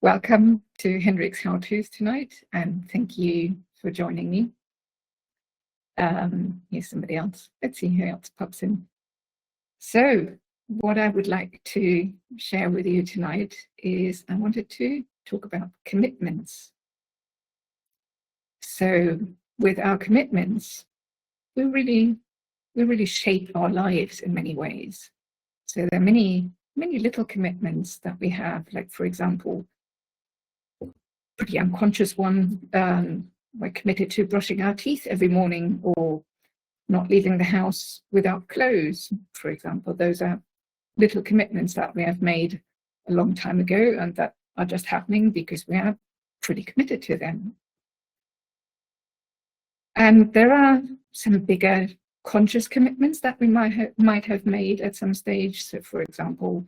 Welcome to Hendricks How-Tos tonight, and thank you for joining me. Here's somebody else. Let's see who else pops in. So what I would like to share with you tonight is I wanted to talk about commitments. So with our commitments, we really shape our lives in many ways. So there are many little commitments that we have, like, for example, pretty unconscious one, we're committed to brushing our teeth every morning or not leaving the house without clothes, for example. Those are little commitments that we have made a long time ago and that are just happening because we are pretty committed to them. And there are some bigger conscious commitments that we might have made at some stage. So, for example,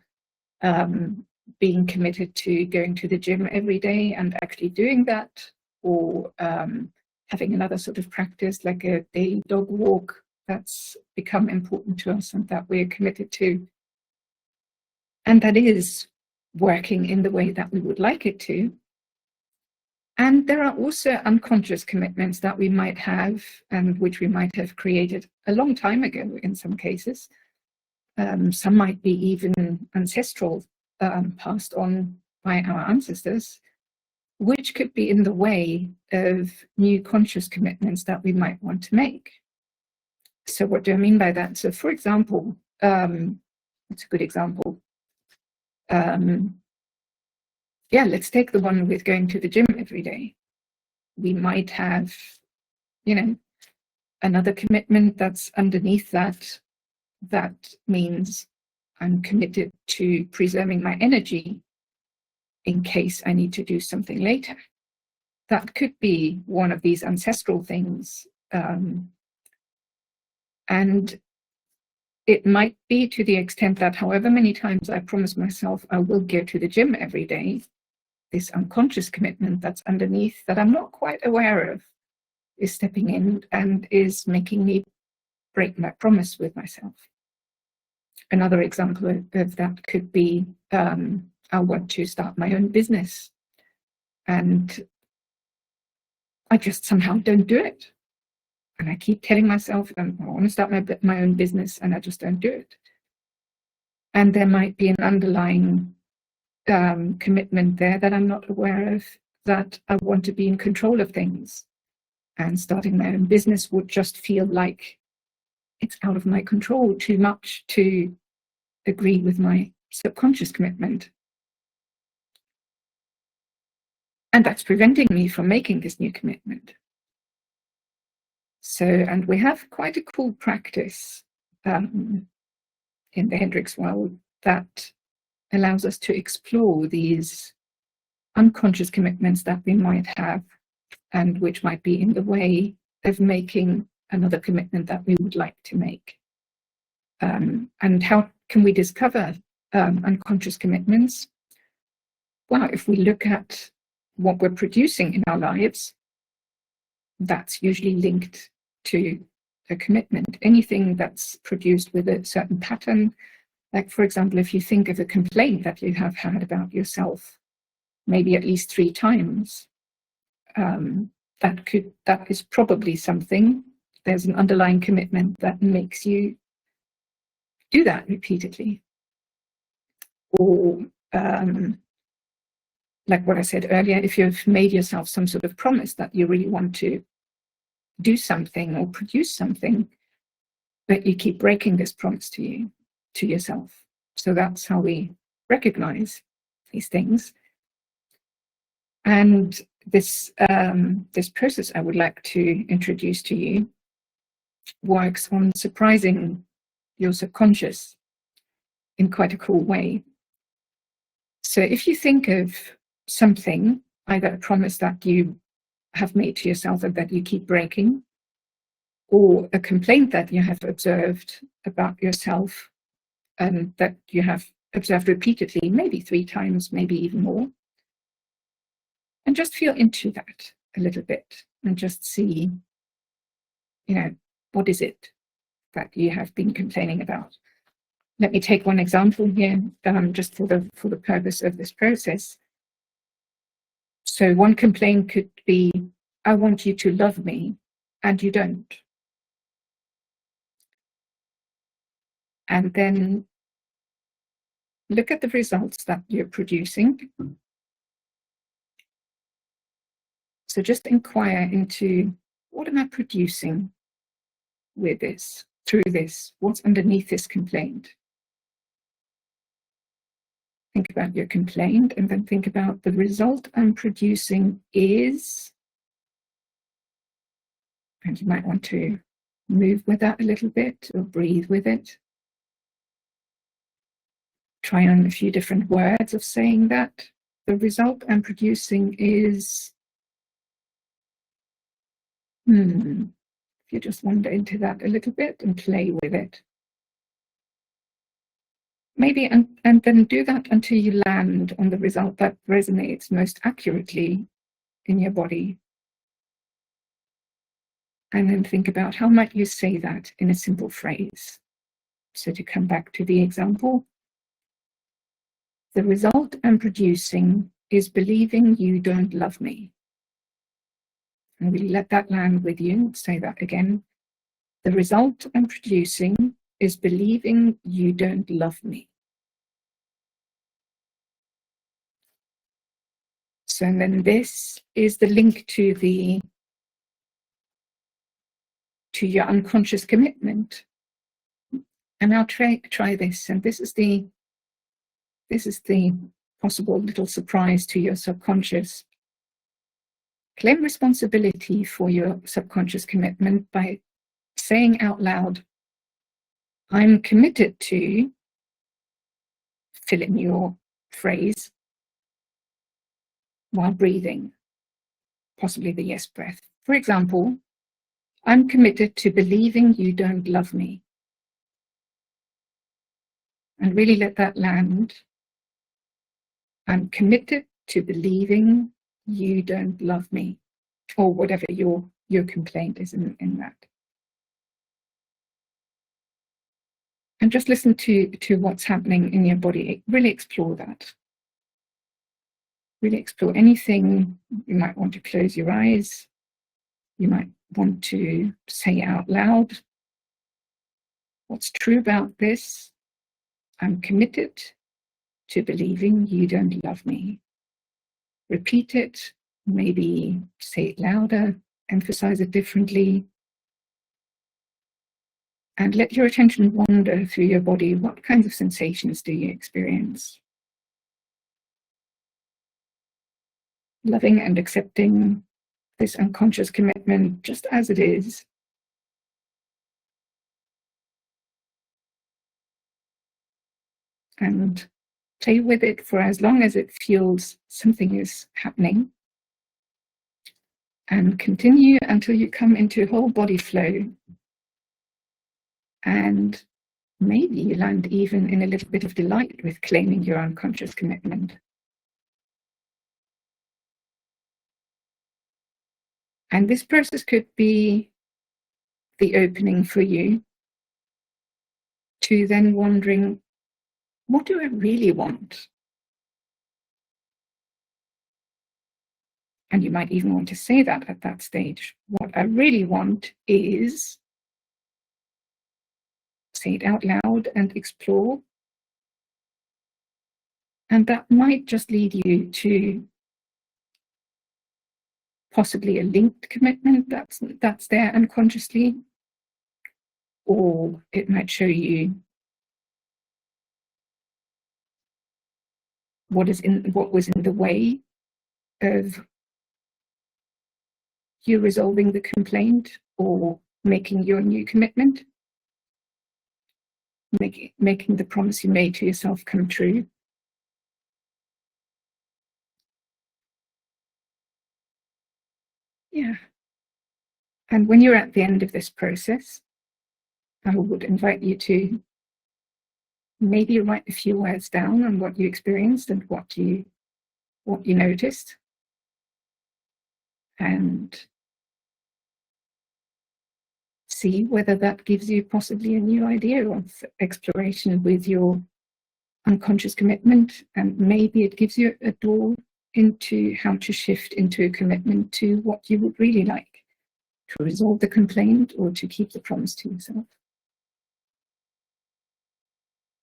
being committed to going to the gym every day and actually doing that, or having another sort of practice like a daily dog walk that's become important to us and that we're committed to. And that is working in the way that we would like it to. And there are also unconscious commitments that we might have and which we might have created a long time ago in some cases. Some might be even ancestral, passed on by our ancestors, which could be in the way of new conscious commitments that we might want to make. So what do I mean by that? So, for example, it's a good example. Let's take the one with going to the gym every day. We might have, another commitment that's underneath that. That means I'm committed to preserving my energy in case I need to do something later. That could be one of these ancestral things. And it might be to the extent that however many times I promise myself I will go to the gym every day, this unconscious commitment that's underneath that I'm not quite aware of is stepping in and is making me break my promise with myself. Another example of that could be I want to start my own business and I just somehow don't do it. And I keep telling myself I want to start my own business and I just don't do it. And there might be an underlying commitment there that I'm not aware of, that I want to be in control of things. And starting my own business would just feel like it's out of my control too much to agree with my subconscious commitment. And that's preventing me from making this new commitment. So, and we have quite a cool practice in the Hendricks world that allows us to explore these unconscious commitments that we might have and which might be in the way of making another commitment that we would like to make. And how can we discover unconscious commitments? Well, if we look at what we're producing in our lives, that's usually linked to a commitment. Anything that's produced with a certain pattern, like, for example, if you think of a complaint that you have had about yourself, maybe at least 3 times, that is probably something. There's an underlying commitment that makes you do that repeatedly. Or like what I said earlier, if you've made yourself some sort of promise that you really want to do something or produce something, but you keep breaking this promise to yourself. So that's how we recognize these things. And this process I would like to introduce to you works on surprising your subconscious in quite a cool way. So if you think of something, either a promise that you have made to yourself and that you keep breaking, or a complaint that you have observed about yourself and that you have observed repeatedly, maybe 3 times, maybe even more, and just feel into that a little bit and just see, what is it that you have been complaining about? Let me take one example here, just for the purpose of this process. So one complaint could be, I want you to love me, and you don't. And then look at the results that you're producing. So just inquire into, what am I producing with this, through this? What's underneath this complaint? Think about your complaint, and then think about the result I'm producing is, and you might want to move with that a little bit or breathe with it. Try on a few different words of saying that. The result I'm producing is, if you just wander into that a little bit and play with it. Maybe, and then do that until you land on the result that resonates most accurately in your body. And then think about, how might you say that in a simple phrase? So to come back to the example, the result I'm producing is believing you don't love me. And really let that land with you. Say that again. The result I'm producing is believing you don't love me. So and then this is the link to your unconscious commitment. And now try this. And this is the possible little surprise to your subconscious. Claim responsibility for your subconscious commitment by saying out loud, I'm committed to, fill in your phrase, while breathing, possibly the yes breath. For example, I'm committed to believing you don't love me. And really let that land. I'm committed to believing you don't love me, or whatever your complaint is in that. And just listen to what's happening in your body. Really explore that. Really explore anything. You might want to close your eyes. You might want to say out loud, what's true about this? I'm committed to believing you don't love me. Repeat it, maybe say it louder, emphasize it differently. And let your attention wander through your body. What kinds of sensations do you experience? Loving and accepting this unconscious commitment just as it is. And play with it for as long as it feels something is happening. And continue until you come into whole body flow. And maybe you land even in a little bit of delight with claiming your unconscious commitment. And this process could be the opening for you to then wondering, what do I really want? And you might even want to say that at that stage. What I really want is, say it out loud and explore. And that might just lead you to possibly a linked commitment that's there unconsciously, or it might show you what was in the way of you resolving the complaint or making your new commitment, making the promise you made to yourself come true. Yeah. And when you're at the end of this process, I would invite you to maybe write a few words down on what you experienced and what you noticed. And see whether that gives you possibly a new idea of exploration with your unconscious commitment. And maybe it gives you a door into how to shift into a commitment to what you would really like, to resolve the complaint or to keep the promise to yourself.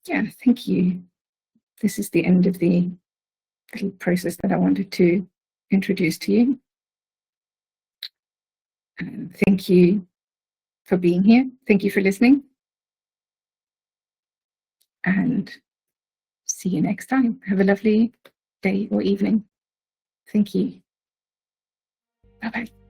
Yeah, thank you. This is the end of the little process that I wanted to introduce to you. And thank you for being here. Thank you for listening. And see you next time. Have a lovely day or evening. Thank you. Bye-bye.